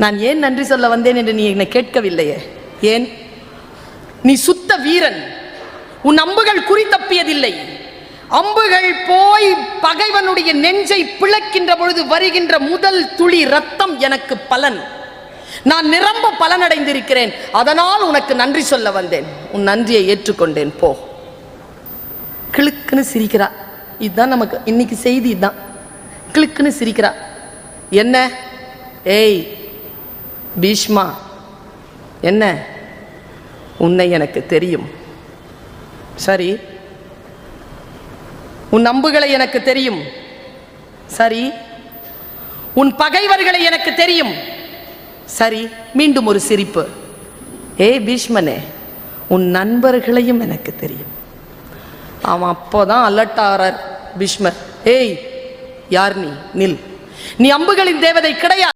நான் ஏன் நன்றி சொல்ல வந்தேன் என்று நீ என்னை கேட்கவில்லையே. ஏன்? நீ சுத்த வீரன். உன் அம்புகள் குறி தப்பியதில்லை. அம்புகள் போய் பகைவனுடைய நெஞ்சை பிளக்கின்ற பொழுது வருகின்ற முதல் துளி ரத்தம் எனக்கு பலன். நான் நிரம்ப பலனடைந்திருக்கிறேன். அதனால் உனக்கு நன்றி சொல்ல வந்தேன். உன் நன்றியை ஏற்றுக்கொண்டேன். போ. கிளுக்குன்னு சிரிக்கிறா. இதுதான் நமக்கு இன்னைக்கு செய்தி. இதுதான் கிளுக்குன்னு சிரிக்கிறா. என்ன? ஏய் பீஷ்மா, என்ன? உன்னை எனக்கு தெரியும். சரி, உன் அம்புகளை எனக்கு தெரியும். சரி, உன் பகைவர்களை எனக்கு தெரியும். சரி, மீண்டும் ஒரு சிரிப்பு. ஏய் பீஷ்மனே, உன் நண்பர்களையும் எனக்கு தெரியும். அவன் அப்போதான் அலர்ட் ஆகிறார் பீஷ்மர். ஏய் யார் நீ? நில். நீ அம்புகளின் தேவதை கிடையாது.